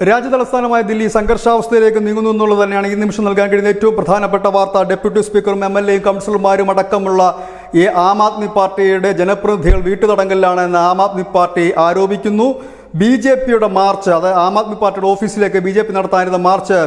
രാജ്യതലസ്ഥാനമായ ദില്ലി സംഘർഷാവസ്ഥയിലേക്ക് നീങ്ങുന്നു എന്നുള്ളത് തന്നെയാണ് ഈ നിമിഷം നൽകാൻ കഴിയുന്ന ഏറ്റവും പ്രധാനപ്പെട്ട വാർത്ത. ഡെപ്യൂട്ടി സ്പീക്കറും MLAയും കൗൺസിലർമാരും അടക്കമുള്ള ഈ ആം ആദ്മി പാർട്ടിയുടെ ജനപ്രതിനിധികൾ വീട്ടുതടങ്കലിലാണ് എന്ന് ആം ആദ്മി പാർട്ടി ആരോപിക്കുന്നു. BJPയുടെ മാർച്ച്, അത് ആം ആദ്മി പാർട്ടിയുടെ ഓഫീസിലേക്ക് BJP നടത്താനിരുന്ന മാർച്ച്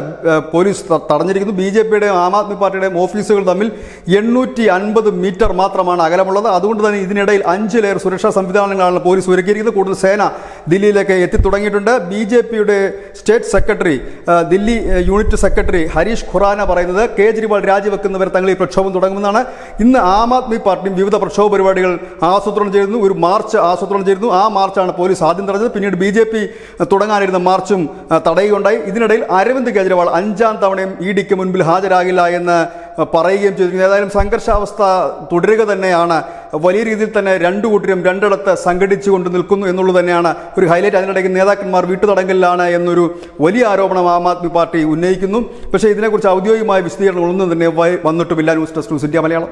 പോലീസ് തടഞ്ഞിരിക്കുന്നു. BJPയുടെയും ആം ആദ്മി പാർട്ടിയുടെയും ഓഫീസുകൾ തമ്മിൽ 850 മീറ്റർ മാത്രമാണ് അകലമുള്ളത്. അതുകൊണ്ട് തന്നെ ഇതിനിടയിൽ 5 ലെയർ സുരക്ഷാ സംവിധാനങ്ങളാണ് പോലീസ് ഒരുക്കിയിരിക്കുന്നത്. കൂടുതൽ സേന ദില്ലിയിലേക്ക് എത്തിത്തുടങ്ങിയിട്ടുണ്ട്. BJPയുടെ state secretary, Delhi unit secretary Harish Khurana പറയുന്നത് കേജ്രിവാൾ രാജിവെക്കുന്നവരെ തങ്ങൾ ഈ പ്രക്ഷോഭം തുടങ്ങുമെന്നാണ്. ഇന്ന് ആം ആദ്മി പാർട്ടിയും വിവിധ പ്രക്ഷോഭ പരിപാടികൾ ആസൂത്രണം ചെയ്തിരുന്നു. ഒരു മാർച്ച് ആസൂത്രണം ചെയ്തിരുന്നു. ആ മാർച്ചാണ് പോലീസ് ആദ്യം തടഞ്ഞത്. പിന്നീട് BJP തുടങ്ങാനിരുന്ന മാർച്ചും തടയുകയുണ്ടായി. ഇതിനിടയിൽ അരവിന്ദ് കേജ്രിവാൾ 5ാം തവണയും EDക്ക് മുൻപിൽ ഹാജരാകില്ല എന്ന് പറയുകയും ചെയ്തിരിക്കുന്നു. ഏതായാലും സംഘർഷാവസ്ഥ തുടരുക തന്നെയാണ്. വലിയ രീതിയിൽ തന്നെ രണ്ടു കൂട്ടരും രണ്ടിടത്ത് സംഘടിച്ചുകൊണ്ട് നിൽക്കുന്നു എന്നുള്ളത് തന്നെയാണ് ഒരു ഹൈലൈറ്റ്. അതിനിടയ്ക്ക് നേതാക്കന്മാർ വീട്ടുതടങ്കലിലാണ് എന്നൊരു വലിയ ആരോപണം ആം ആദ്മി പാർട്ടി ഉന്നയിക്കുന്നു. പക്ഷേ ഇതിനെക്കുറിച്ച് ഔദ്യോഗികമായ വിശദീകരണങ്ങളൊന്നും തന്നെ വന്നിട്ടുമില്ല. News desk news India Malayalam.